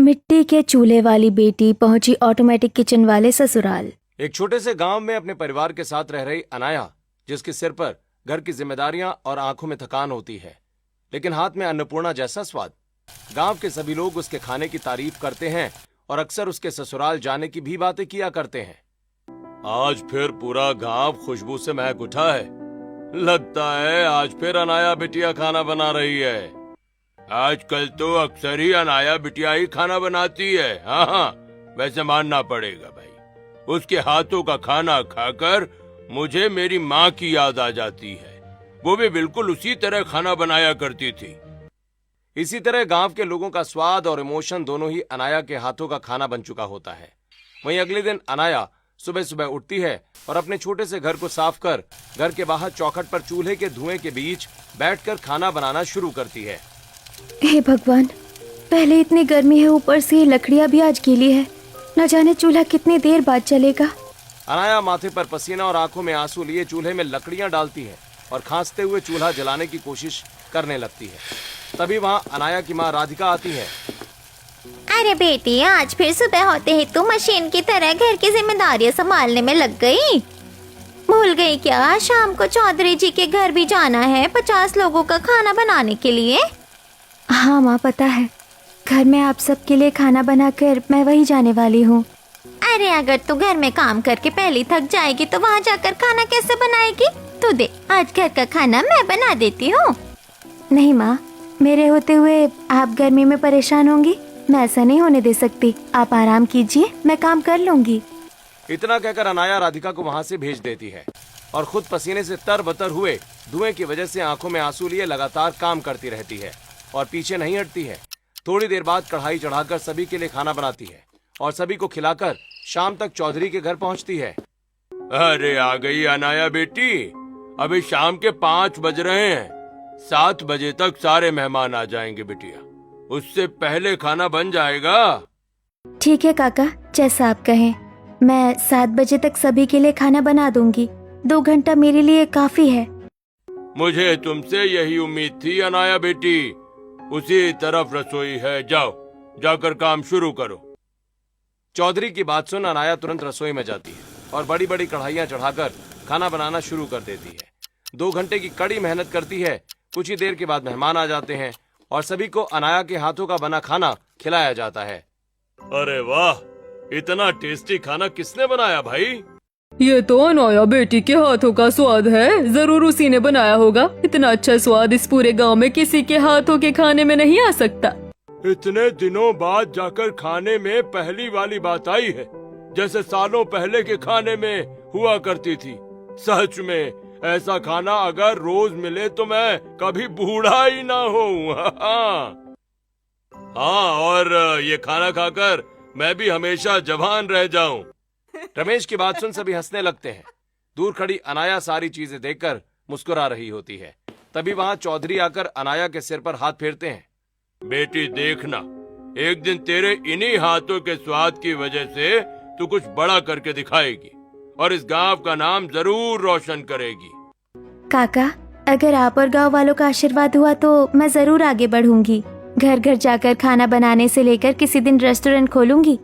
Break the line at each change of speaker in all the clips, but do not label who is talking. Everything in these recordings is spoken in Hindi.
मिट्टी के चूल्हे वाली बेटी पहुंची ऑटोमेटिक किचन वाले ससुराल।
एक छोटे से गांव में अपने परिवार के साथ रह रही अनाया, जिसके सिर पर घर की जिम्मेदारियां और आंखों में थकान होती है, लेकिन हाथ में अन्नपूर्णा जैसा स्वाद। गांव के सभी लोग उसके खाने की तारीफ करते हैं और अक्सर उसके ससुराल जाने की भी बातें किया करते हैं। आज फिर पूरा गांव खुशबू से महक उठा है। लगता है आज फिर अनाया बिटिया खाना बना रही है। आजकल तो अक्सर ही अनाया बिटिया ही खाना बनाती है। हाँ, वैसे मानना पड़ेगा भाई, उसके हाथों का खाना खाकर मुझे मेरी माँ की याद आ जाती है। वो भी बिल्कुल उसी तरह खाना बनाया करती थी। इसी तरह गांव के लोगों का स्वाद और इमोशन दोनों ही अनाया के हाथों का खाना बन चुका होता है। वहीं अगले दिन अनाया सुबह सुबह उठती है और अपने छोटे से घर को साफ कर घर के बाहर चौखट पर चूल्हे के धुएं के बीच बैठकर खाना बनाना शुरू करती है।
हे भगवान, पहले इतनी गर्मी है, ऊपर से ये लकड़ियाँ भी आज गीली है। न जाने चूल्हा कितनी देर बाद चलेगा।
अनाया माथे पर पसीना और आंखों में आंसू लिए चूल्हे में लकड़ियां डालती है और खांसते हुए चूल्हा जलाने की कोशिश करने लगती है। तभी वहाँ अनाया की माँ राधिका आती है।
अरे बेटी, आज फिर सुबह होते ही तू मशीन की तरह घर की जिम्मेदारियां संभालने में लग गई। भूल गई क्या, शाम को चौधरी जी के घर भी जाना है 50 लोगों का खाना बनाने के लिए।
हाँ माँ, पता है। घर में आप सबके लिए खाना बनाकर मैं वही जाने वाली हूँ।
अरे अगर तू घर में काम करके पहले थक जाएगी तो वहाँ जाकर खाना कैसे बनाएगी? तू दे, आज घर का खाना मैं बना देती हूँ।
नहीं माँ, मेरे होते हुए आप गर्मी में परेशान होंगी। मैं ऐसा नहीं होने दे सकती। आप आराम कीजिए, मैं काम कर लूंगी।
इतना कहकर अनाया राधिका को वहाँ से भेज देती है और खुद पसीने से तरबतर हुए धुएं की वजह से आंखों में आंसू लिए लगातार काम करती रहती है और पीछे नहीं हटती है। थोड़ी देर बाद कढ़ाई चढ़ाकर सभी के लिए खाना बनाती है और सभी को खिलाकर शाम तक चौधरी के घर पहुंचती है। अरे आ गई अनाया बेटी, अभी शाम के 5 बज रहे हैं। 7 बजे तक सारे मेहमान आ जाएंगे बिटिया, उससे पहले खाना बन जाएगा।
ठीक है काका, जैसा आप कहें। मैं 7 बजे तक सभी के लिए खाना बना दूंगी। 2 घंटा मेरे लिए काफी है।
मुझे तुमसे यही उम्मीद थी अनाया बेटी। उसी तरफ रसोई है, जाओ जाकर काम शुरू करो। चौधरी की बात सुन अनाया तुरंत रसोई में जाती है और बड़ी बड़ी कढ़ाइयां चढ़ाकर खाना बनाना शुरू कर देती है। 2 घंटे की कड़ी मेहनत करती है। कुछ ही देर के बाद मेहमान आ जाते हैं और सभी को अनाया के हाथों का बना खाना खिलाया जाता है। अरे वाह, इतना टेस्टी खाना किसने बनाया भाई?
ये तो अनाया बेटी के हाथों का स्वाद है। जरूर उसी ने बनाया होगा। इतना अच्छा स्वाद इस पूरे गांव में किसी के हाथों के खाने में नहीं आ सकता।
इतने दिनों बाद जाकर खाने में पहली वाली बात आई है, जैसे सालों पहले के खाने में हुआ करती थी। सच में ऐसा खाना अगर रोज मिले तो मैं कभी बूढ़ा ही ना हूँ। हाँ, और ये खाना खाकर मैं भी हमेशा जवान रह जाऊं। रमेश की बात सुन सभी हंसने लगते हैं। दूर खड़ी अनाया सारी चीजें देखकर मुस्कुरा रही होती है। तभी वहाँ चौधरी आकर अनाया के सिर पर हाथ फेरते हैं। बेटी देखना, एक दिन तेरे इन्हीं हाथों के स्वाद की वजह से तू कुछ बड़ा करके दिखाएगी और इस गांव का नाम जरूर रोशन करेगी।
काका, अगर आप और गांव वालों का आशीर्वाद हुआ तो मैं जरूर आगे बढ़ूंगी। घर घर जाकर खाना बनाने से लेकर किसी दिन रेस्टोरेंट खोलूंगी।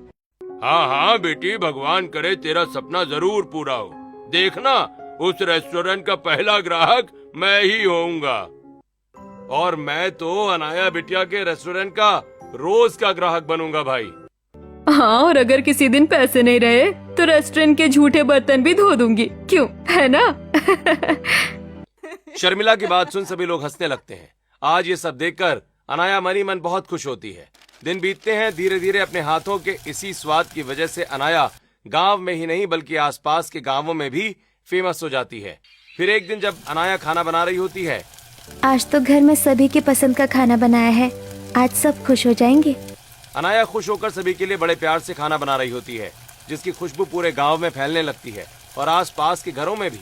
हाँ हाँ बेटी, भगवान करे तेरा सपना जरूर पूरा हो। देखना, उस रेस्टोरेंट का पहला ग्राहक मैं ही होऊंगा। और मैं तो अनाया बिटिया के रेस्टोरेंट का रोज का ग्राहक बनूंगा भाई।
हाँ, और अगर किसी दिन पैसे नहीं रहे तो रेस्टोरेंट के झूठे बर्तन भी धो दूंगी। क्यों, है ना?
शर्मिला की बात सुन सभी लोग हंसने लगते हैं। आज ये सब देखकर अनाया मनी मन बहुत खुश होती है। दिन बीतते हैं, धीरे धीरे अपने हाथों के इसी स्वाद की वजह से अनाया गांव में ही नहीं बल्कि आसपास के गांवों में भी फेमस हो जाती है। फिर एक दिन जब अनाया खाना बना रही होती है।
आज तो घर में सभी की पसंद का खाना बनाया है। आज सब खुश हो जाएंगे।
अनाया खुश होकर सभी के लिए बड़े प्यार से खाना बना रही होती है, जिसकी खुशबू पूरे गांव में फैलने लगती है और आसपास के घरों में भी।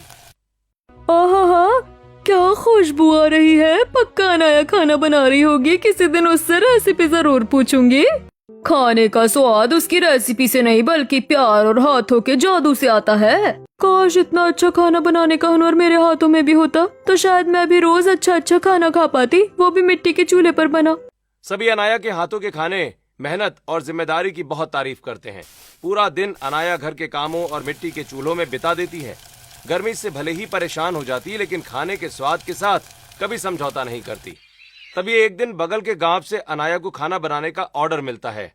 आहा, क्या खुशबू आ रही है। पक्का अनाया खाना बना रही होगी। किसी दिन उससे रेसिपी जरूर पूछूंगी। खाने का स्वाद उसकी रेसिपी से नहीं बल्कि प्यार और हाथों के जादू से आता है। काश इतना अच्छा खाना बनाने का हुनर मेरे हाथों में भी होता तो शायद मैं भी रोज अच्छा अच्छा खाना खा पाती, वो भी मिट्टी के चूल्हे पर बना।
सभी अनाया के हाथों के खाने मेहनत और जिम्मेदारी की बहुत तारीफ करते हैं। पूरा दिन अनाया घर के कामों और मिट्टी के चूल्हों में बिता देती है। गर्मी से भले ही परेशान हो जाती है, लेकिन खाने के स्वाद के साथ कभी समझौता नहीं करती। तभी एक दिन बगल के गांव से अनाया को खाना बनाने का ऑर्डर मिलता है।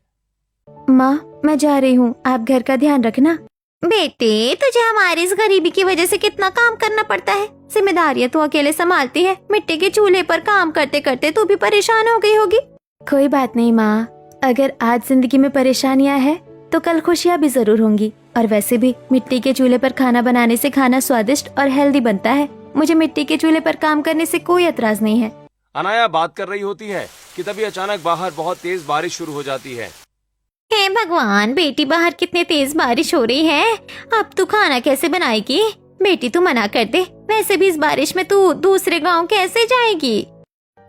माँ, मैं जा रही हूँ, आप घर का ध्यान रखना।
बेटे, तुझे हमारी इस गरीबी की वजह से कितना काम करना पड़ता है। जिम्मेदारियां तू अकेले संभालती है। मिट्टी के चूल्हे पर काम करते करते तू भी परेशान हो गई होगी।
कोई बात नहीं माँ, अगर आज जिंदगी में परेशानियाँ है तो कल खुशियाँ भी जरूर होंगी। और वैसे भी मिट्टी के चूल्हे पर खाना बनाने से खाना स्वादिष्ट और हेल्दी बनता है। मुझे मिट्टी के चूल्हे पर काम करने से कोई एतराज नहीं है।
अनाया बात कर रही होती है कि तभी अचानक बाहर बहुत तेज बारिश शुरू हो जाती है।
हे भगवान, बेटी बाहर कितनी तेज बारिश हो रही है। अब तू खाना कैसे बनाएगी? बेटी तू मना कर दे। वैसे भी इस बारिश में तू दूसरे गांव कैसे जाएगी?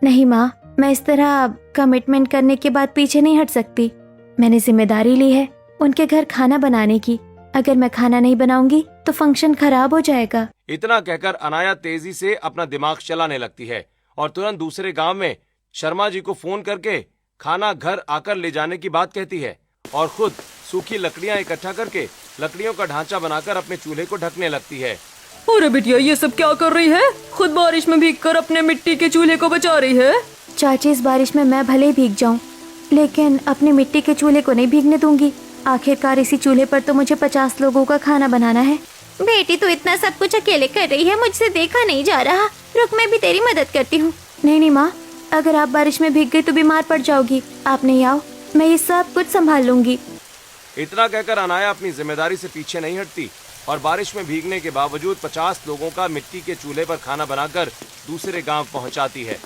नहीं माँ, मैं इस तरह कमिटमेंट करने के बाद पीछे नहीं हट सकती। मैंने जिम्मेदारी ली है उनके घर खाना बनाने की। अगर मैं खाना नहीं बनाऊंगी तो फंक्शन खराब हो जाएगा।
इतना कहकर अनाया तेजी से अपना दिमाग चलाने लगती है और तुरंत दूसरे गांव में शर्मा जी को फोन करके खाना घर आकर ले जाने की बात कहती है और खुद सूखी लकड़ियां इकट्ठा करके लकड़ियों का ढांचा बनाकर अपने चूल्हे को ढकने लगती है।
अरे बिटिया, ये सब क्या कर रही है? खुद बारिश में भीगकर अपने मिट्टी के चूल्हे को बचा रही है।
चाची, इस बारिश में मैं भले ही भीग जाऊं, लेकिन अपने मिट्टी के चूल्हे को नहीं भीगने दूंगी। आखिरकार इसी चूल्हे पर तो मुझे 50 लोगों का खाना बनाना है।
बेटी तू इतना सब कुछ अकेले कर रही है, मुझसे देखा नहीं जा रहा। रुक, मैं भी तेरी मदद करती हूँ।
नहीं माँ, अगर आप बारिश में भीग गई तो बीमार पड़ जाओगी। आप नहीं आओ, मैं ये सब कुछ संभाल लूंगी।
इतना कहकर अनाया अपनी जिम्मेदारी से पीछे नहीं हटती और बारिश में भीगने के बावजूद 50 लोगों का मिट्टी के चूल्हे पर खाना बनाकर दूसरे गांव पहुंचाती है।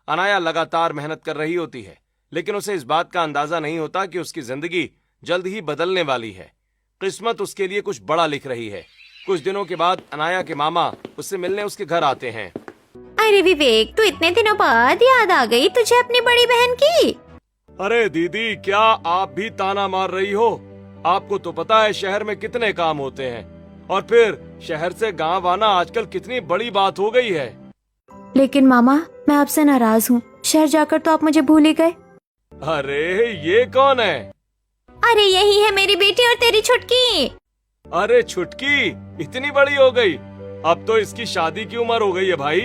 अनाया लगातार मेहनत कर रही होती है, लेकिन उसे इस बात का अंदाजा नहीं होता कि उसकी जिंदगी जल्द ही बदलने वाली है। किस्मत उसके लिए कुछ बड़ा लिख रही है। कुछ दिनों के बाद अनाया के मामा उससे मिलने उसके घर आते हैं।
अरे विवेक, तू इतने दिनों बाद याद आ गई तुझे अपनी बड़ी बहन की।
अरे दीदी, क्या आप भी ताना मार रही हो? आपको तो पता है शहर में कितने काम होते हैं, और फिर शहर से गांव आना आजकल कितनी बड़ी बात हो गई है।
लेकिन मामा, मैं आपसे नाराज हूँ। शहर जाकर तो आप मुझे भूल ही गए।
अरे ये कौन है?
अरे यही है मेरी बेटी और तेरी छुटकी।
अरे छुटकी इतनी बड़ी हो गई, अब तो इसकी शादी की उम्र हो गई है भाई।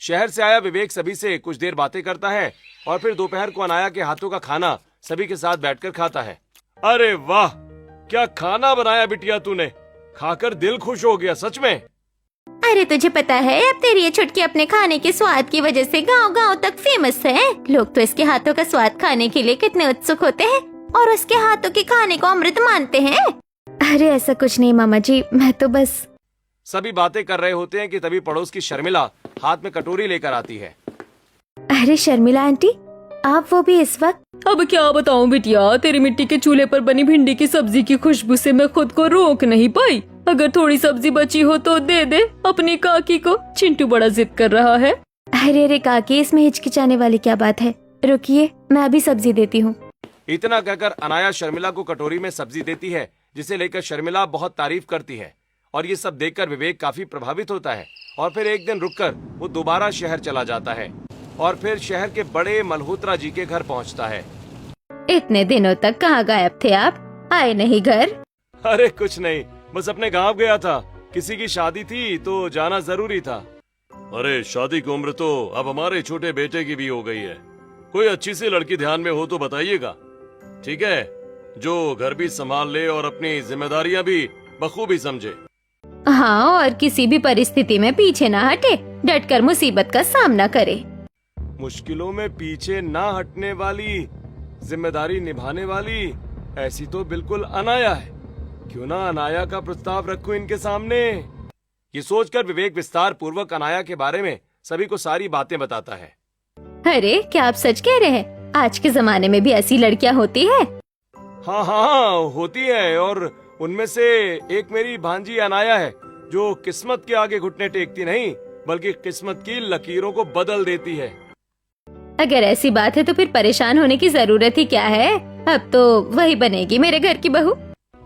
शहर से आया विवेक सभी से कुछ देर बातें करता है और फिर दोपहर को अनाया के हाथों का खाना सभी के साथ बैठकर खाता है। अरे वाह, क्या खाना बनाया बिटिया तूने, खाकर दिल खुश हो गया सच में।
अरे तुझे पता है, अब तेरी ये छुटकी अपने खाने के स्वाद की वजह से गांव-गांव तक फेमस है। लोग तो इसके हाथों का स्वाद खाने के लिए कितने उत्सुक होते हैं और उसके हाथों के खाने को अमृत मानते हैं।
अरे ऐसा कुछ नहीं मामा जी, मैं तो बस।
सभी बातें कर रहे होते हैं कि तभी पड़ोस की शर्मिला हाथ में कटोरी लेकर आती है।
अरे शर्मिला आंटी, आप वो भी इस वक्त?
अब क्या बताऊं बिटिया, तेरी मिट्टी के चूल्हे पर बनी भिंडी की सब्जी की खुशबू से मैं खुद को रोक नहीं पाई। अगर थोड़ी सब्जी बची हो तो दे दे अपनी काकी को। चिंटू बड़ा जिद कर रहा है।
अरे काकी, इसमें हिचकिचाने वाली क्या बात है? रुकिए, मैं अभी सब्जी देती हूँ।
इतना कहकर अनाया शर्मिला को कटोरी में सब्जी देती है, जिसे लेकर शर्मिला बहुत तारीफ करती है। और ये सब देखकर विवेक काफी प्रभावित होता है और फिर एक दिन रुककर वो दोबारा शहर चला जाता है और फिर शहर के बड़े मल्होत्रा जी के घर पहुंचता है।
इतने दिनों तक कहाँ गायब थे आप? आए नहीं घर?
अरे कुछ नहीं, बस अपने गांव गया था। किसी की शादी थी तो जाना जरूरी था। अरे शादी की उम्र तो अब हमारे छोटे बेटे की भी हो गई है। कोई अच्छी सी लड़की ध्यान में हो तो बताइएगा, ठीक है? जो घर भी संभाल ले और अपनी जिम्मेदारियां भी बखूबी समझे।
हाँ, और किसी भी परिस्थिति में पीछे ना हटे, डटकर मुसीबत का सामना करे।
मुश्किलों में पीछे ना हटने वाली, जिम्मेदारी निभाने वाली, ऐसी तो बिल्कुल अनाया है। क्यों ना अनाया का प्रस्ताव रखूं इनके सामने। ये सोचकर विवेक विस्तार पूर्वक अनाया के बारे में सभी को सारी बातें बताता है।
अरे क्या आप सच कह रहे हैं? आज के जमाने में भी ऐसी लड़कियां होती है?
हाँ हाँ होती है, और उनमें से एक मेरी भांजी अनाया है, जो किस्मत के आगे घुटने टेकती नहीं बल्कि किस्मत की लकीरों को बदल देती है।
अगर ऐसी बात है तो फिर परेशान होने की जरूरत ही क्या है? अब तो वही बनेगी मेरे घर की बहू।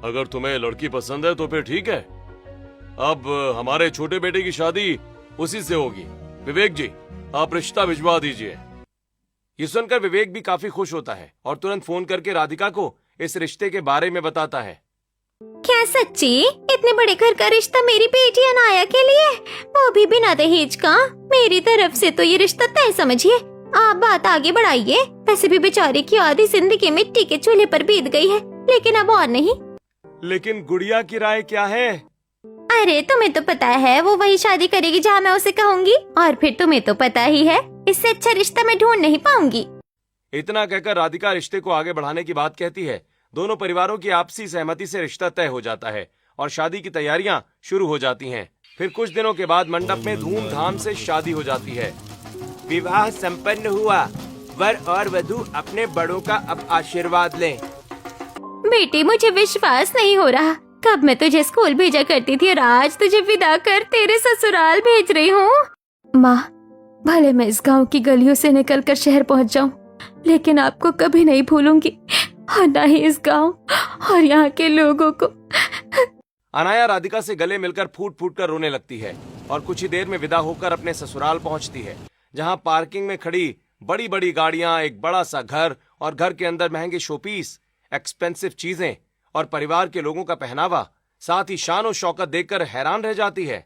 अगर तुम्हें लड़की पसंद है तो फिर ठीक है। अब हमारे छोटे बेटे की शादी उसी से होगी। विवेक जी, आप रिश्ता भिजवा दीजिए। ये सुनकर विवेक भी काफी खुश होता है और तुरंत फोन करके राधिका को इस रिश्ते के बारे में बताता है।
क्या सच्ची? इतने बड़े घर का रिश्ता मेरी बेटी अनाया के लिए, वो भी बिना दहेज का? मेरी तरफ से तो ये रिश्ता तय समझिए। आप बात आगे बढ़ाइए। वैसे भी बेचारे की आधी जिंदगी मिट्टी के चूल्हे पर बीत गई है, लेकिन अब और नहीं।
लेकिन गुड़िया की राय क्या है?
अरे तुम्हें तो पता है वो वही शादी करेगी जहाँ मैं उसे कहूँगी, और फिर तुम्हें तो पता ही है इससे अच्छा रिश्ता मैं ढूंढ नहीं पाऊंगी।
इतना कहकर राधिका रिश्ते को आगे बढ़ाने की बात कहती है। दोनों परिवारों की आपसी सहमति से रिश्ता तय हो जाता है और शादी की तैयारियां शुरू हो जाती हैं। फिर कुछ दिनों के बाद मंडप में धूमधाम से शादी हो जाती है। विवाह संपन्न हुआ। वर और वधू अपने बड़ों का अब आशीर्वाद लें।
बेटी मुझे विश्वास नहीं हो रहा, कब मैं तुझे स्कूल भेजा करती थी और आज तुझे विदा कर तेरे ससुराल भेज रही हूँ।
माँ, भले मैं इस गांव की गलियों से निकलकर शहर पहुंच जाऊं, लेकिन आपको कभी नहीं भूलूंगी, और ना ही इस गांव और यहाँ के लोगों को।
अनाया राधिका से गले मिलकर फूट फूट कर रोने लगती है और कुछ ही देर में विदा होकर अपने ससुराल पहुंचती है, जहां पार्किंग में खड़ी बड़ी बड़ी गाड़ियां, एक बड़ा सा घर और घर के अंदर महंगे शोपीस, एक्सपेंसिव चीजें और परिवार के लोगों का पहनावा, साथ ही शान और शौकत देखकर हैरान रह जाती है।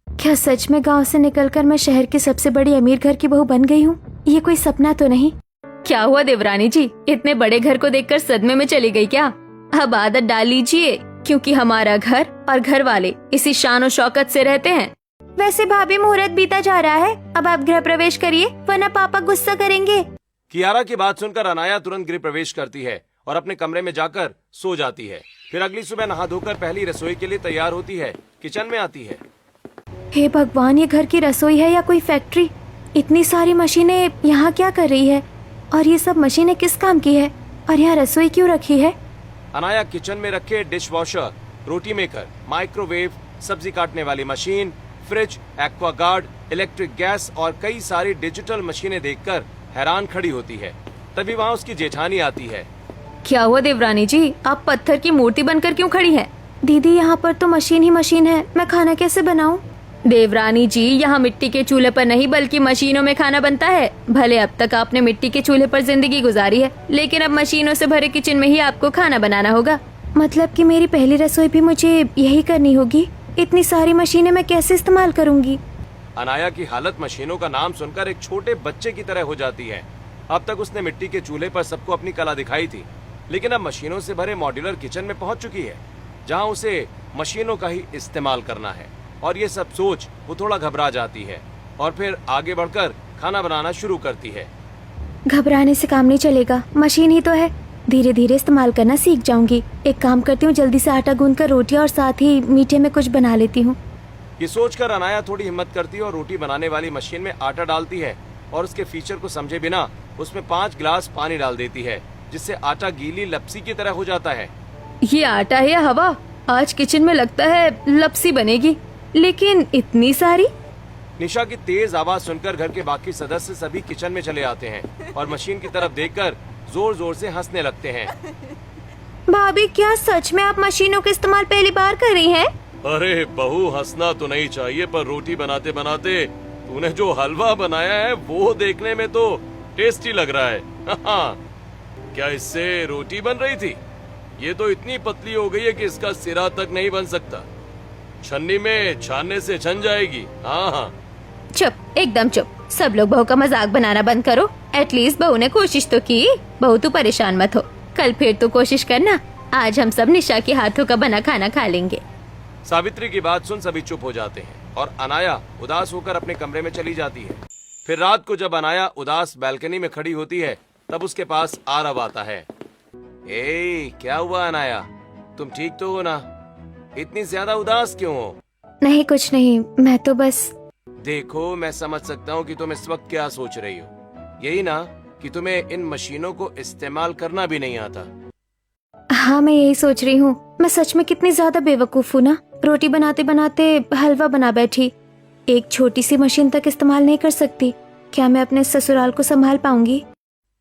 क्या सच में गांव से निकलकर मैं शहर की सबसे बड़ी अमीर घर की बहू बन गई हूँ? ये कोई सपना तो नहीं?
क्या हुआ देवरानी जी, इतने बड़े घर को देखकर सदमे में चली गई क्या? अब आदत डाल लीजिए, क्योंकि हमारा घर और घर वाले इसी शान और शौकत से रहते हैं।
वैसे भाभी, मुहूर्त बीता जा रहा है, अब आप गृह प्रवेश करिए, वरना पापा गुस्सा करेंगे।
कियारा की बात सुनकर अनाया तुरंत गृह प्रवेश करती है और अपने कमरे में जाकर सो जाती है। फिर अगली सुबह नहा धोकर पहली रसोई के लिए तैयार होती है, किचन में आती है।
हे भगवान, ये घर की रसोई है या कोई फैक्ट्री? इतनी सारी मशीनें यहाँ क्या कर रही है? और ये सब मशीनें किस काम की है? और यहाँ रसोई क्यों रखी है?
अनाया किचन में रखे डिश वॉशर, रोटी मेकर, माइक्रोवेव, सब्जी काटने वाली machine, fridge, Aquaguard, electric gas और कई सारी डिजिटल मशीनें देखकर हैरान खड़ी होती है। तभी वहाँ उसकी जेठानी आती है।
क्या हुआ देवरानी जी, आप पत्थर की मूर्ति बनकर क्यों खड़ी हैं?
दीदी, यहाँ पर तो मशीन ही मशीन है, मैं खाना कैसे बनाऊं?
देवरानी जी, यहाँ मिट्टी के चूल्हे पर नहीं बल्कि मशीनों में खाना बनता है। भले अब तक आपने मिट्टी के चूल्हे पर जिंदगी गुजारी है, लेकिन अब मशीनों से भरे किचन में ही आपको खाना बनाना होगा।
मतलब कि मेरी पहली रसोई भी मुझे यही करनी होगी? इतनी सारी मशीनें मैं कैसे इस्तेमाल करूंगी?
अनाया की हालत मशीनों का नाम सुनकर एक छोटे बच्चे की तरह हो जाती है। अब तक उसने मिट्टी के चूल्हे पर सबको अपनी कला दिखाई थी, लेकिन अब मशीनों से भरे मॉड्यूलर किचन में पहुंच चुकी है, जहां उसे मशीनों का ही इस्तेमाल करना है। और ये सब सोच वो थोड़ा घबरा जाती है और फिर आगे बढ़कर खाना बनाना शुरू करती है।
घबराने से काम नहीं चलेगा, मशीन ही तो है, धीरे धीरे इस्तेमाल करना सीख जाऊंगी। एक काम करती हूँ, जल्दी से आटा गूंदकर रोटियाँ और साथ ही मीठे में कुछ बना लेती हूँ।
ये सोचकर अनाया थोड़ी हिम्मत करती है और रोटी बनाने वाली मशीन में आटा डालती है और उसके फीचर को समझे बिना उसमें 5 गिलास पानी डाल देती है, जिससे आटा गीली लपसी की तरह हो जाता है।
ये आटा है या हवा? आज किचन में लगता है लपसी बनेगी, लेकिन इतनी सारी?
निशा की तेज आवाज सुनकर घर के बाकी सदस्य सभी किचन में चले आते हैं और मशीन की तरफ देखकर जोर जोर से हंसने लगते हैं।
भाभी, क्या सच में आप मशीनों का इस्तेमाल पहली बार कर रही हैं?
अरे बहू, हंसना तो नहीं चाहिए, पर रोटी बनाते बनाते तूने जो हलवा बनाया है वो देखने में तो टेस्टी लग रहा है। क्या इससे रोटी बन रही थी? ये तो इतनी पतली हो गई है कि इसका सिरा तक नहीं बन सकता। छन्नी में छानने से छन जाएगी। हाँ,
चुप, एकदम चुप। सब लोग बहू का मजाक बनाना बंद करो। एटलीस्ट बहू ने कोशिश तो की। बहू तू परेशान मत हो, कल फिर तू कोशिश करना। आज हम सब निशा के हाथों का बना खाना खा लेंगे।
सावित्री की बात सुन सभी चुप हो जाते हैं और अनाया उदास होकर अपने कमरे में चली जाती है। फिर रात को जब अनाया उदास बालकनी में खड़ी होती है, तब उसके पास आरव आता है। ए, क्या हुआ अनाया, तुम ठीक तो हो ना? इतनी ज्यादा उदास क्यों हो?
नहीं, कुछ नहीं, मैं तो बस।
देखो, मैं समझ सकता हूँ कि तुम इस वक्त क्या सोच रही हो। यही ना कि तुम्हें इन मशीनों को इस्तेमाल करना भी नहीं आता।
हाँ, मैं यही सोच रही हूँ। मैं सच में कितनी ज्यादा बेवकूफ हूँ ना। रोटी बनाते बनाते हलवा बना बैठी। एक छोटी सी मशीन तक इस्तेमाल नहीं कर सकती। क्या मैं अपने ससुराल को संभाल पाऊंगी?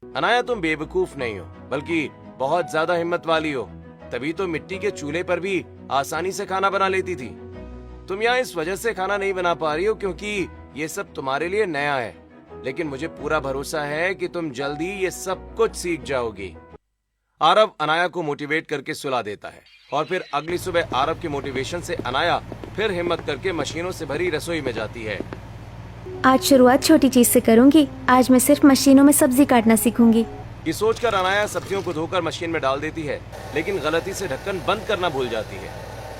अनाया, तुम बेवकूफ नहीं हो, बल्कि बहुत ज्यादा हिम्मत वाली हो। तभी तो मिट्टी के चूल्हे पर भी आसानी से खाना बना लेती थी। तुम यहाँ इस वजह से खाना नहीं बना पा रही हो क्योंकि ये सब तुम्हारे लिए नया है। लेकिन मुझे पूरा भरोसा है कि तुम जल्दी ये सब कुछ सीख जाओगी। आरव अनाया को मोटिवेट करके सुला देता है और फिर अगली सुबह आरव के मोटिवेशन से अनाया फिर हिम्मत करके मशीनों से भरी रसोई में जाती है।
आज शुरुआत छोटी चीज से करूंगी। आज मैं सिर्फ मशीनों में सब्जी काटना सीखूंगी।
ये सोचकर अनाया सब्जियों को धोकर मशीन में डाल देती है, लेकिन गलती से ढक्कन बंद करना भूल जाती है,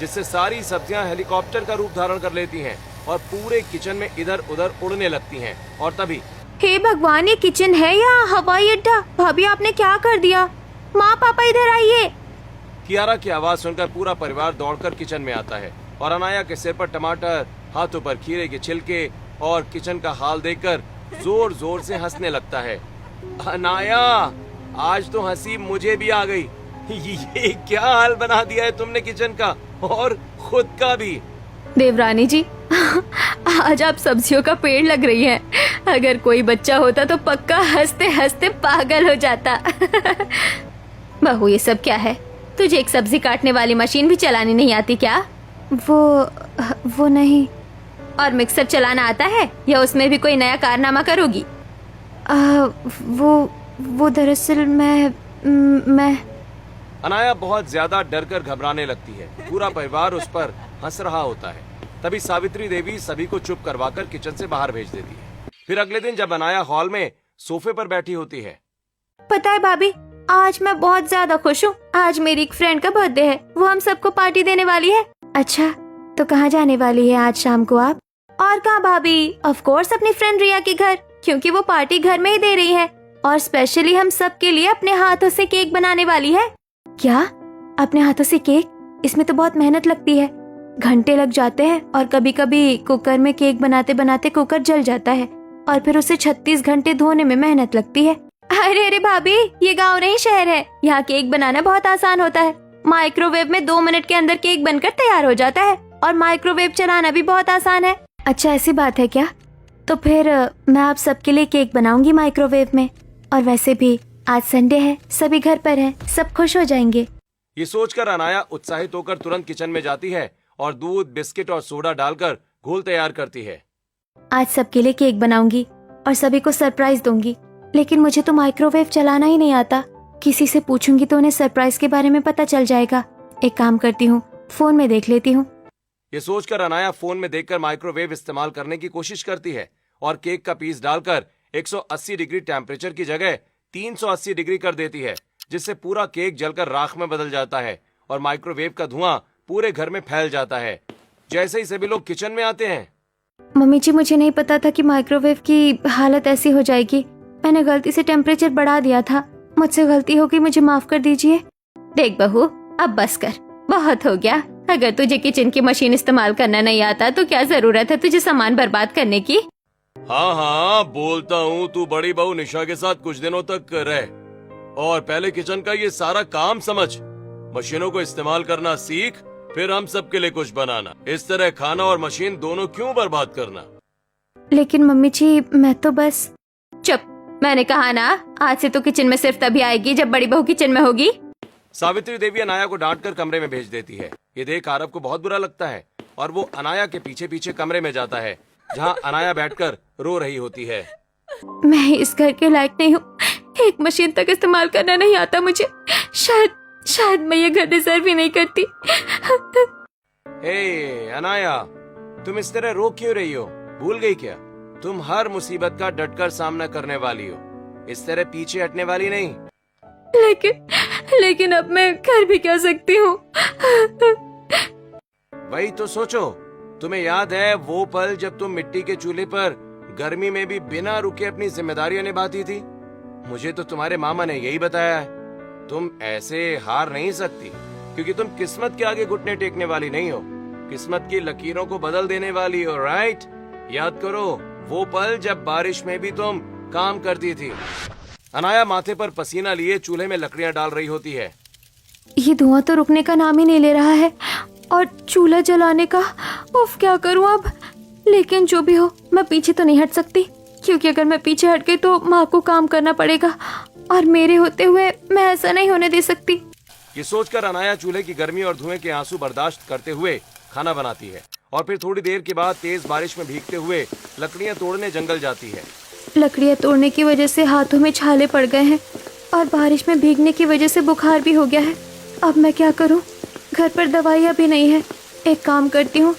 जिससे सारी सब्जियां हेलीकॉप्टर का रूप धारण कर लेती हैं और पूरे किचन में इधर उधर उड़ने लगती हैं। और तभी
हे भगवान, ये किचन है या हवाई अड्डा? भाभी आपने क्या कर दिया? माँ पापा इधर आइए।
कियारा की आवाज सुनकर पूरा परिवार दौड़कर किचन में आता है और अनाया के सिर पर टमाटर, हाथों पर खीरे के छिलके और किचन का हाल देखकर जोर जोर से हंसने लगता है। अनाया, आज तो हंसी मुझे भी आ गई। ये क्या हाल बना दिया है तुमने किचन का, और खुद का भी।
देवरानी जी, आज आप सब्जियों का पेड़ लग रही हैं। अगर कोई बच्चा होता तो पक्का हंसते हंसते पागल हो जाता।
बहू, ये सब क्या है? तुझे एक सब्जी काटने वाली मशीन भी चलानी नहीं आती क्या? वो नहीं। और मिक्सर चलाना आता है या उसमें भी कोई नया कारनामा करोगी? वो दरअसल मैं
अनाया बहुत ज्यादा डर कर घबराने लगती है। पूरा परिवार उस पर हंस रहा होता है। तभी सावित्री देवी सभी को चुप करवाकर किचन से बाहर भेज देती है। फिर अगले दिन जब अनाया हॉल में सोफे पर बैठी होती है।
पता है भाभी, आज मैं बहुत ज्यादा खुश हूँ। आज मेरी एक फ्रेंड का बर्थडे है, वो हम सबको पार्टी देने वाली है। अच्छा, तो कहाँ जाने वाली है आज शाम को आप? और कहाँ भाभी? ऑफ कोर्स अपनी फ्रेंड रिया के घर, क्योंकि वो पार्टी घर में ही दे रही है और स्पेशली हम सब के लिए अपने हाथों से केक बनाने वाली है। क्या? अपने हाथों से केक? इसमें तो बहुत मेहनत लगती है, घंटे लग जाते हैं और कभी कभी कुकर में केक बनाते बनाते कुकर जल जाता है और फिर उसे 36 घंटे धोने में मेहनत लगती है। अरे भाभी, ये गांव नहीं शहर है। यहाँ केक बनाना बहुत आसान होता है। माइक्रोवेव में 2 मिनट के अंदर केक बनकर तैयार हो जाता है और माइक्रोवेव चलाना भी बहुत आसान है। अच्छा, ऐसी बात है क्या? तो फिर मैं आप सबके लिए केक बनाऊंगी माइक्रोवेव में। और वैसे भी आज संडे है, सभी घर पर हैं, सब खुश हो जाएंगे।
ये सोचकर अनाया उत्साहित होकर तुरंत किचन में जाती है और दूध, बिस्किट और सोडा डालकर घोल तैयार करती है।
आज सबके लिए केक बनाऊंगी और सभी को सरप्राइज दूंगी, लेकिन मुझे तो माइक्रोवेव चलाना ही नहीं आता। किसी से पूछूंगी तो उन्हें सरप्राइज के बारे में पता चल जाएगा। एक काम करती हूँ, फोन में देख लेती हूँ।
ये सोचकर अनाया फोन में देखकर माइक्रोवेव इस्तेमाल करने की कोशिश करती है और केक का पीस डालकर 180 डिग्री टेम्परेचर की जगह 380 डिग्री कर देती है, जिससे पूरा केक जलकर राख में बदल जाता है और माइक्रोवेव का धुआं पूरे घर में फैल जाता है। जैसे ही सभी लोग किचन में आते हैं।
मम्मी जी, मुझे नहीं पता था कि माइक्रोवेव की हालत ऐसी हो जाएगी। मैंने गलती से टेम्परेचर बढ़ा दिया था, मुझसे गलती हो गई, मुझे माफ कर दीजिए। देख बहू, अब बस कर, बहुत हो गया। अगर तुझे किचन की मशीन इस्तेमाल करना नहीं आता तो क्या जरूरत है तुझे सामान बर्बाद करने की?
हाँ, बोलता हूँ, तू बड़ी बहू निशा के साथ कुछ दिनों तक रह और पहले किचन का ये सारा काम समझ। मशीनों को इस्तेमाल करना सीख, फिर हम सबके लिए कुछ बनाना। इस तरह खाना और मशीन दोनों क्यों बर्बाद करना?
लेकिन मम्मी जी, मैं तो बस।
चुप, मैंने कहा ना, आज से तो किचन में सिर्फ तभी आएगी जब बड़ी बहू किचन में होगी।
सावित्री देवी अनाया को डांटकर कमरे में भेज देती है। ये देख आरव को बहुत बुरा लगता है और वो अनाया के पीछे पीछे कमरे में जाता है, जहाँ अनाया बैठकर रो रही होती है।
मैं इस घर के लायक नहीं हूँ, एक मशीन तक इस्तेमाल करना नहीं आता मुझे। शायद मैं ये घर डिजर्व ही नहीं करती।
हे अनाया, तुम इस तरह रो क्यों रही हो? भूल गई क्या? तुम हर मुसीबत का डटकर सामना करने वाली हो, इस तरह पीछे हटने वाली नहीं।
लेकिन अब मैं कर भी क्या सकती हूँ?
वही तो सोचो, तुम्हें याद है वो पल जब तुम मिट्टी के चूल्हे पर गर्मी में भी बिना रुके अपनी जिम्मेदारियां निभाती थी? मुझे तो तुम्हारे मामा ने यही बताया है। तुम ऐसे हार नहीं सकती, क्योंकि तुम किस्मत के आगे घुटने टेकने वाली नहीं हो, किस्मत की लकीरों को बदल देने वाली हो। राइट? याद करो वो पल जब बारिश में भी तुम काम करती थी। अनाया माथे पर पसीना लिए चूल्हे में लकड़ियां डाल रही होती है।
ये धुआं तो रुकने का नाम ही नहीं ले रहा है और चूल्हा जलाने का, उफ, क्या करूं अब? लेकिन जो भी हो, मैं पीछे तो नहीं हट सकती, क्योंकि अगर मैं पीछे हट गई तो माँ को काम करना पड़ेगा और मेरे होते हुए मैं ऐसा नहीं होने दे सकती।
ये सोचकर अनाया चूल्हे की गर्मी और धुएं के आंसू बर्दाश्त करते हुए खाना बनाती है और फिर थोड़ी देर के बाद तेज बारिश में भीगते हुए लकड़ियां तोड़ने जंगल जाती है।
लकड़ियाँ तोड़ने की वजह से हाथों में छाले पड़ गए हैं और बारिश में भीगने की वजह से बुखार भी हो गया है। अब मैं क्या करूँ? घर पर दवाइयाँ भी नहीं है। एक काम करती हूँ,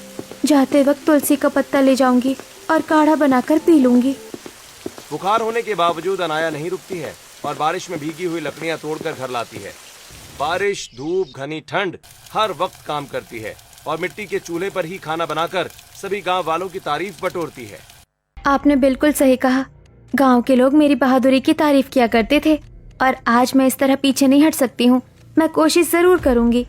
जाते वक्त तुलसी का पत्ता ले जाऊंगी और काढ़ा बनाकर पी लूंगी।
बुखार होने के बावजूद अनाया नहीं रुकती है और बारिश में भीगी हुई लकड़ियां तोड़कर घर लाती है। बारिश, धूप, घनी ठंड हर वक्त काम करती है और मिट्टी के चूल्हे पर ही खाना बनाकर सभी गांव वालों की तारीफ बटोरती है।
आपने बिल्कुल सही कहा। गांव के लोग मेरी बहादुरी की तारीफ किया करते थे और आज मैं इस तरह पीछे नहीं हट सकती हूँ। मैं कोशिश जरूर करूंगी।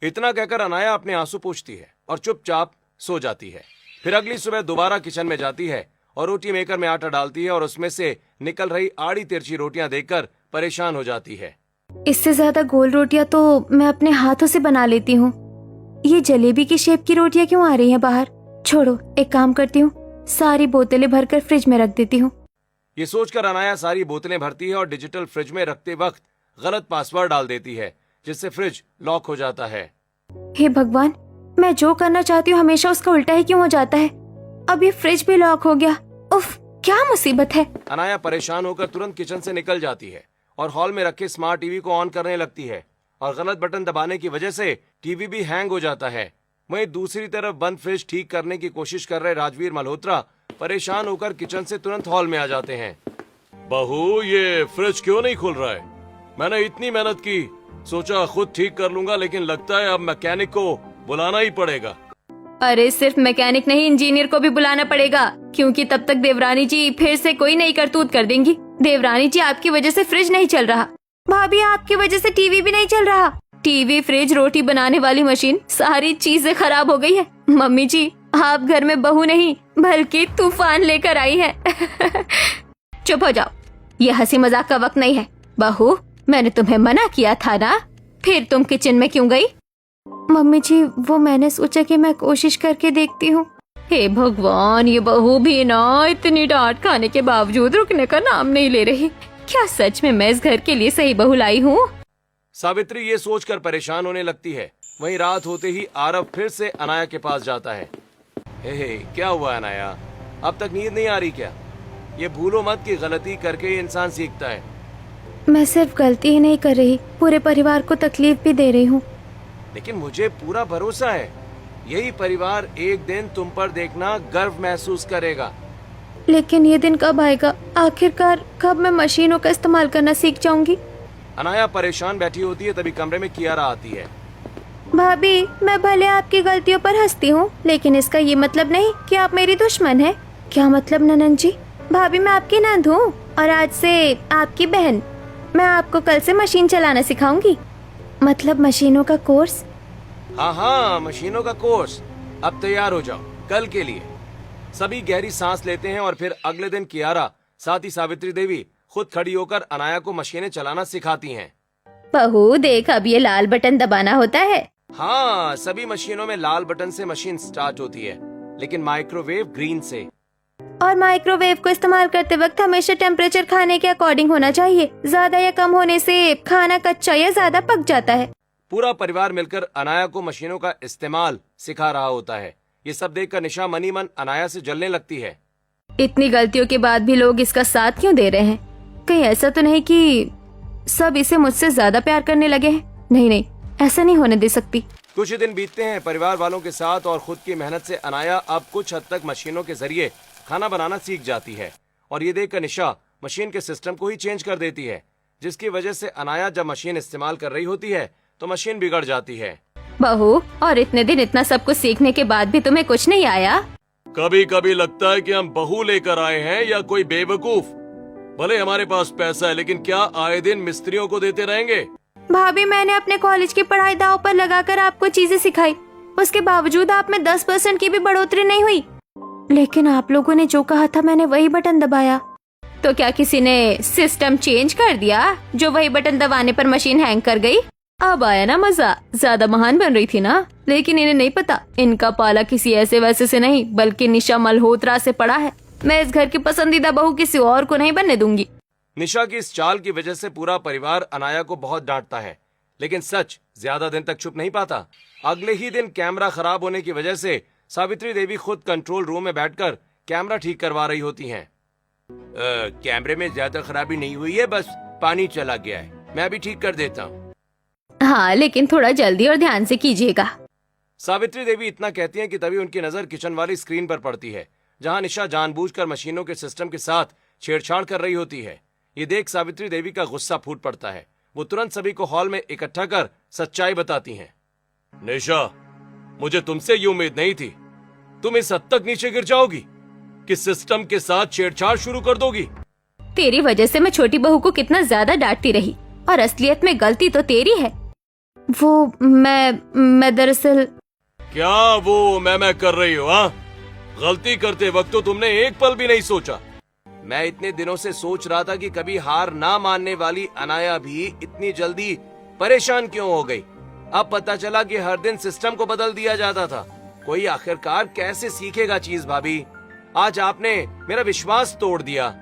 इतना कहकर अनाया अपने आंसू पोंछती है और चुपचाप सो जाती है। फिर अगली सुबह दोबारा किचन में जाती है और रोटी मेकर में आटा डालती है और उसमें से निकल रही आड़ी तिरछी रोटियां देखकर परेशान हो जाती है।
इससे ज्यादा गोल रोटियां तो मैं अपने हाथों से बना लेती हूँ। ये जलेबी की शेप की रोटियां क्यों आ रही हैं बाहर? छोड़ो, एक काम करती हूँ, सारी बोतलें भरकर फ्रिज में रख देती हूँ।
ये सोचकर अनाया सारी बोतलें भरती है और डिजिटल फ्रिज में रखते वक्त गलत पासवर्ड डाल देती है, जिससे फ्रिज लॉक हो जाता है।
हे भगवान, मैं जो करना चाहती हूँ हमेशा उसका उल्टा ही क्यों हो जाता है? अब ये फ्रिज भी लॉक हो गया। उफ, क्या मुसीबत है।
अनाया परेशान होकर तुरंत किचन से निकल जाती है और हॉल में रखे स्मार्ट टीवी को ऑन करने लगती है और गलत बटन दबाने की वजह से टीवी भी हैंग हो जाता है। वहीं दूसरी तरफ बंद फ्रिज ठीक करने की कोशिश कर रहे राजवीर मल्होत्रा परेशान होकर किचन से तुरंत हॉल में आ जाते हैं। बहू, ये फ्रिज क्यों नहीं खुल रहा है? मैंने इतनी मेहनत की, सोचा खुद ठीक कर लूंगा, लेकिन लगता है अब मैकेनिक को बुलाना ही पड़ेगा।
अरे सिर्फ मैकेनिक नहीं, इंजीनियर को भी बुलाना पड़ेगा, क्योंकि तब तक देवरानी जी फिर से कोई नई करतूत कर देंगी। देवरानी जी, आपकी वजह से फ्रिज नहीं चल रहा। भाभी, आपकी वजह से टीवी भी नहीं चल रहा। टीवी, फ्रिज, रोटी बनाने वाली मशीन, सारी चीजें खराब हो गई है। मम्मी जी, आप घर में बहू नहीं बल्कि तूफान लेकर आई हैं। चुप हो जाओ, ये हंसी मजाक का वक्त नहीं है। बहू, मैंने तुम्हें मना किया था ना, फिर तुम किचन में क्यों गई? मम्मी जी, वो मैंने सोचा कि मैं कोशिश करके देखती हूँ। हे भगवान, ये बहू भी ना इतनी डांट खाने के बावजूद रुकने का नाम नहीं ले रही। क्या सच में मैं इस घर के लिए सही बहू लाई हूँ?
सावित्री ये सोचकर परेशान होने लगती है। वहीं रात होते ही आरव फिर से अनाया के पास जाता है। हे, क्या हुआ अनाया, अब तक नींद नहीं आ रही क्या? ये भूलो मत कि गलती करके ही इंसान सीखता है।
मैं सिर्फ गलती ही नहीं कर रही, पूरे परिवार को तकलीफ भी दे रही हूँ।
लेकिन मुझे पूरा भरोसा है, यही परिवार एक दिन तुम पर देखना गर्व महसूस करेगा।
लेकिन ये दिन कब आएगा? आखिरकार कब मैं मशीनों का इस्तेमाल करना सीख जाऊंगी?
अनाया परेशान बैठी होती है, तभी कमरे में कियारा आती है।
भाभी, मैं भले आपकी गलतियों पर हंसती हूँ, लेकिन इसका ये मतलब नहीं कि आप मेरी दुश्मन है। क्या मतलब ननन जी? भाभी, मैं आपकी नंद हूँ और आज से आपकी बहन। मैं आपको कल से मशीन चलाना सिखाऊंगी। मतलब मशीनों का कोर्स?
हाँ हाँ, मशीनों का कोर्स। अब तैयार हो जाओ कल के लिए। सभी गहरी सांस लेते हैं और फिर अगले दिन कियारा साथ ही सावित्री देवी खुद खड़ी होकर अनाया को मशीनें चलाना सिखाती हैं।
बहू देख, अब ये लाल बटन दबाना होता है।
हाँ, सभी मशीनों में लाल बटन से मशीन स्टार्ट होती है, लेकिन माइक्रोवेव ग्रीन से।
और माइक्रोवेव को इस्तेमाल करते वक्त हमेशा टेम्परेचर खाने के अकॉर्डिंग होना चाहिए। ज्यादा या कम होने से खाना कच्चा या ज्यादा पक जाता है।
पूरा परिवार मिलकर अनाया को मशीनों का इस्तेमाल सिखा रहा होता है। ये सब देखकर निशा मनी मन अनाया से जलने लगती है।
इतनी गलतियों के बाद भी लोग इसका साथ क्यों दे रहे हैं? कहीं ऐसा तो नहीं कि सब इसे मुझसे ज्यादा प्यार करने लगे हैं? नहीं नहीं, ऐसा नहीं होने दे सकती।
कुछ ही दिन बीतते हैं परिवार वालों के साथ और खुद की मेहनत से अनाया अब कुछ हद तक मशीनों के जरिए खाना बनाना सीख जाती है। और ये देखकर निशा मशीन के सिस्टम को ही चेंज कर देती है, जिसकी वजह से अनाया जब मशीन इस्तेमाल कर रही होती है तो मशीन बिगड़ जाती है।
बहू, और इतने दिन इतना सब कुछ सीखने के बाद भी तुम्हें कुछ नहीं आया?
कभी कभी लगता है कि हम बहू लेकर आए हैं या कोई बेवकूफ। भले हमारे पास पैसा है, लेकिन क्या आए दिन मिस्त्रियों को देते रहेंगे?
भाभी, मैंने अपने कॉलेज की पढ़ाई दांव पर लगाकर आपको चीजें सिखाई, उसके बावजूद आप में 10% की भी बढ़ोतरी नहीं हुई। लेकिन आप लोगों ने जो कहा था मैंने वही बटन दबाया। तो क्या किसी ने सिस्टम चेंज कर दिया जो वही बटन दबाने पर मशीन हैंग कर गई? अब आया ना मजा? ज्यादा महान बन रही थी ना। लेकिन इन्हें नहीं पता, इनका पाला किसी ऐसे वैसे से नहीं बल्कि निशा मल्होत्रा से पड़ा है। मैं इस घर की पसंदीदा बहू किसी और को नहीं बनने दूंगी।
निशा की इस चाल की वजह से पूरा परिवार अनाया को बहुत डांटता है, लेकिन सच ज्यादा दिन तक छुप नहीं पाता। अगले ही दिन कैमरा खराब होने की वजह से सावित्री देवी खुद कंट्रोल रूम में बैठकर कैमरा ठीक करवा रही होती हैं। कैमरे में ज्यादा खराबी नहीं हुई है, बस पानी चला गया है। मैं अभी ठीक कर देता हूँ।
हाँ, लेकिन थोड़ा जल्दी और ध्यान से कीजिएगा।
सावित्री देवी इतना कहती हैं कि तभी उनकी नजर किचन वाली स्क्रीन पर पड़ती है, जहां निशा जानबूझकर मशीनों के सिस्टम के साथ छेड़छाड़ कर रही होती है। ये देख सावित्री देवी का गुस्सा फूट पड़ता है। वो तुरंत सभी को हॉल में इकट्ठा कर सच्चाई बताती हैं। निशा, मुझे तुमसे ये उम्मीद नहीं थी। तुम इस हद तक नीचे गिर जाओगी कि सिस्टम के साथ छेड़छाड़ शुरू कर दोगी।
तेरी वजह से मैं छोटी बहू को कितना ज्यादा डांटती रही, और असलियत में गलती तो तेरी है। वो मैं दरअसल।
क्या वो मैं कर रही हो? हाँ, गलती करते वक्त तो तुमने एक पल भी नहीं सोचा। मैं इतने दिनों से सोच रहा था कि कभी हार ना मानने वाली अनाया भी इतनी जल्दी परेशान क्यों हो गई। अब पता चला कि हर दिन सिस्टम को बदल दिया जाता था। कोई आखिरकार कैसे सीखेगा चीज भाभी। आज आपने मेरा विश्वास तोड़ दिया।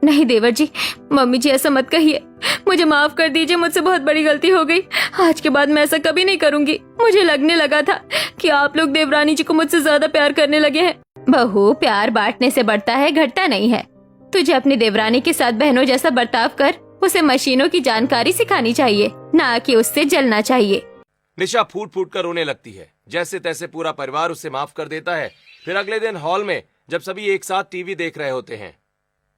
नहीं देवर जी, मम्मी जी ऐसा मत कहिए। मुझे माफ कर दीजिए, मुझसे बहुत बड़ी गलती हो गई। आज के बाद मैं ऐसा कभी नहीं करूंगी। मुझे लगने लगा था कि आप लोग देवरानी जी को मुझसे ज्यादा प्यार करने लगे हैं। बहू, प्यार बांटने से बढ़ता है, घटता नहीं है। तुझे अपनी देवरानी के साथ बहनों जैसा बर्ताव कर उसे मशीनों की जानकारी सिखानी चाहिए, ना कि उससे जलना चाहिए।
निशा फूट फूट कर रोने लगती है। जैसे तैसे पूरा परिवार उसे माफ कर देता है। फिर अगले दिन हॉल में जब सभी एक साथ टीवी देख रहे होते हैं,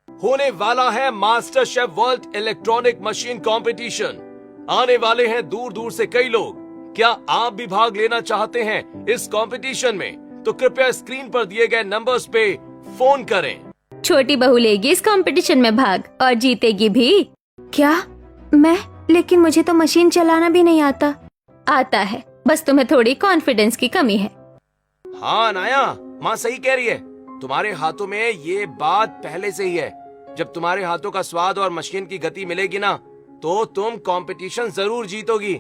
होने वाला है master chef world electronic machine competition. आने वाले हैं दूर दूर से कई लोग। क्या आप भी भाग लेना चाहते हैं इस कंपटीशन में? तो कृपया स्क्रीन पर दिए गए नंबर्स पे फोन करें।
छोटी बहू लेगी इस कंपटीशन में भाग और जीतेगी भी। क्या? मैं? लेकिन मुझे तो मशीन चलाना भी नहीं आता। आता है, बस तुम्हें थोड़ी कॉन्फिडेंस की कमी है।
हाँ अनाया, माँ सही कह रही है। तुम्हारे हाथों में ये बात पहले से ही है। जब तुम्हारे हाथों का स्वाद और मशीन की गति मिलेगी ना, तो तुम कंपटीशन जरूर जीतोगी।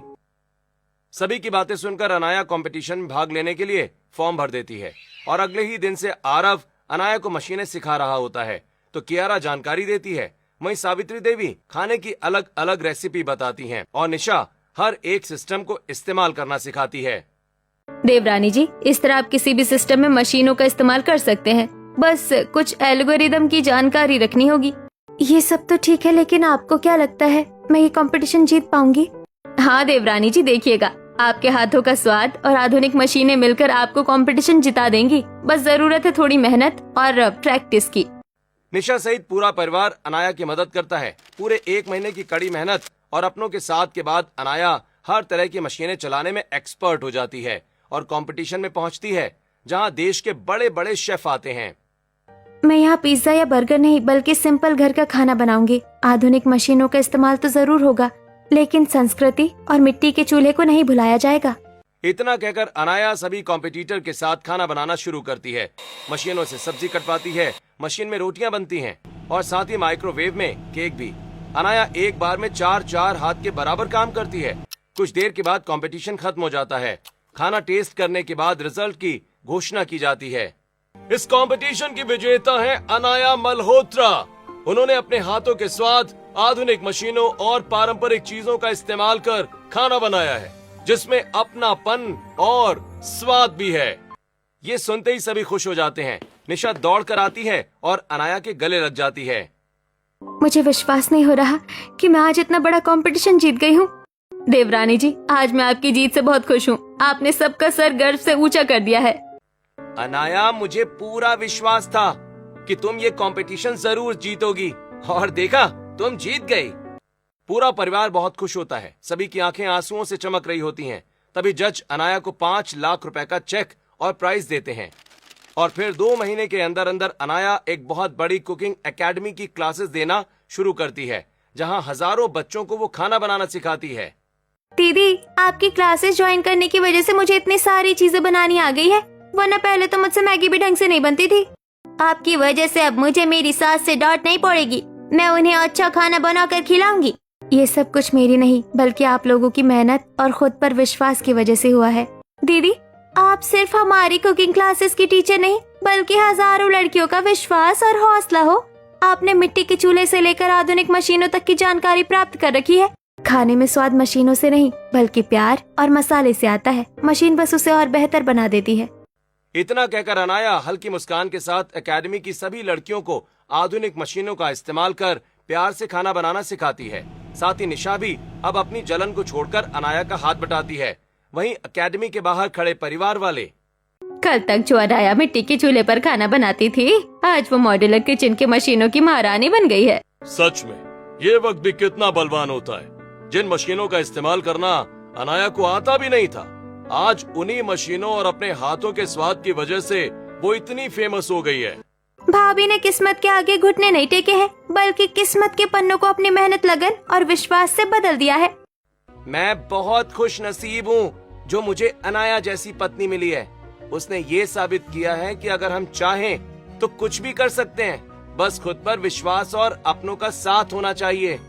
सभी की बातें सुनकर अनाया कंपटीशन में भाग लेने के लिए फॉर्म भर देती है, और अगले ही दिन से आरव अनाया को मशीनें सिखा रहा होता है, तो कियारा जानकारी देती है। वहीं सावित्री देवी खाने की अलग अलग रेसिपी बताती हैं, और निशा हर एक सिस्टम को इस्तेमाल करना सिखाती है।
देवरानी जी, इस तरह आप किसी भी सिस्टम में मशीनों का इस्तेमाल कर सकते हैं, बस कुछ एल्गोरिदम की जानकारी रखनी होगी। ये सब तो ठीक है, लेकिन आपको क्या लगता है मैं ये कंपटीशन जीत पाऊंगी? हाँ देवरानी जी, देखिएगा, आपके हाथों का स्वाद और आधुनिक मशीनें मिलकर आपको कंपटीशन जिता देंगी। बस जरूरत है थोड़ी मेहनत और प्रैक्टिस की।
निशा सहित पूरा परिवार अनाया की मदद करता है। पूरे 1 महीने की कड़ी मेहनत और अपनों के साथ के बाद अनाया हर तरह की मशीनें चलाने में एक्सपर्ट हो जाती है और कंपटीशन में पहुंचती है, जहां देश के बड़े बड़े शेफ आते हैं।
मैं यहाँ पिज्जा या बर्गर नहीं, बल्कि सिंपल घर का खाना बनाऊंगी। आधुनिक मशीनों का इस्तेमाल तो जरूर होगा, लेकिन संस्कृति और मिट्टी के चूल्हे को नहीं भुलाया जाएगा।
इतना कहकर अनाया सभी कॉम्पिटिटर के साथ खाना बनाना शुरू करती है। मशीनों से सब्जी कटवाती है, मशीन में रोटियां बनती हैं, और साथ ही माइक्रोवेव में केक भी। अनाया एक बार में 4 हाथ के बराबर काम करती है। कुछ देर के बाद कंपटीशन खत्म हो जाता है। खाना टेस्ट करने के बाद रिजल्ट की घोषणा की जाती है। इस कंपटीशन की विजेता है अनाया मल्होत्रा। उन्होंने अपने हाथों के स्वाद, आधुनिक मशीनों और पारंपरिक चीजों का इस्तेमाल कर खाना बनाया है, जिसमें अपनापन और स्वाद भी है। ये सुनते ही सभी खुश हो जाते हैं। निशा दौड़ कर आती है और अनाया के गले लग जाती है।
मुझे विश्वास नहीं हो रहा कि मैं आज इतना बड़ा कंपटीशन जीत गई हूँ। देवरानी जी, आज मैं आपकी जीत से बहुत खुश हूँ। आपने सबका सर गर्व से ऊंचा कर दिया है।
अनाया, मुझे पूरा विश्वास था कि तुम ये कंपटीशन जरूर जीतोगी, और देखा, तुम जीत गई। पूरा परिवार बहुत खुश होता है। सभी की आंखें आंसुओं से चमक रही होती हैं। तभी जज अनाया को 5 लाख रुपए का चेक और प्राइज देते हैं, और फिर 2 महीने के अंदर अंदर अनाया एक बहुत बड़ी कुकिंग एकेडमी की क्लासेस देना शुरू करती है, जहां हजारों बच्चों को वो खाना बनाना सिखाती है।
दीदी, आपकी क्लासेस ज्वाइन करने की वजह से मुझे इतनी सारी चीजें बनानी आ गई है, वरना पहले तो मुझसे मैगी भी ढंग से नहीं बनती थी। आपकी वजह से अब मुझे मेरी सास से डांट नहीं पड़ेगी। मैं उन्हें अच्छा खाना बनाकर खिलाऊंगी। ये सब कुछ मेरी नहीं, बल्कि आप लोगों की मेहनत और खुद पर विश्वास की वजह से हुआ है। दीदी, आप सिर्फ हमारी कुकिंग क्लासेस की टीचर नहीं, बल्कि हजारों लड़कियों का विश्वास और हौसला हो। आपने मिट्टी के चूल्हे से लेकर आधुनिक मशीनों तक की जानकारी प्राप्त कर रखी है। खाने में स्वाद मशीनों से नहीं, बल्कि प्यार और मसाले से आता है। मशीन बस उसे और बेहतर बना देती है।
इतना कहकर अनाया हल्की मुस्कान के साथ एकेडमी की सभी लड़कियों को आधुनिक मशीनों का इस्तेमाल कर प्यार से खाना बनाना सिखाती है। साथ ही निशा भी अब अपनी जलन को छोड़कर अनाया का हाथ बटाती है। वहीं एकेडमी के बाहर खड़े परिवार वाले,
कल तक जो अनाया मिट्टी के चूल्हे पर खाना बनाती थी, आज वो मॉड्यूलर किचन की मशीनों की महारानी बन गई है।
सच में ये वक्त भी कितना बलवान होता है। जिन मशीनों का इस्तेमाल करना अनाया को आता भी नहीं था, आज उन्हीं मशीनों और अपने हाथों के स्वाद की वजह से वो इतनी फेमस हो गई है।
भाभी ने किस्मत के आगे घुटने नहीं टेके हैं, बल्कि किस्मत के पन्नों को अपनी मेहनत, लगन और विश्वास से बदल दिया है।
मैं बहुत खुश नसीब हूँ जो मुझे अनाया जैसी पत्नी मिली है। उसने ये साबित किया है कि अगर हम चाहें तो कुछ भी कर सकते हैं। बस खुद पर विश्वास और अपनों का साथ होना चाहिए।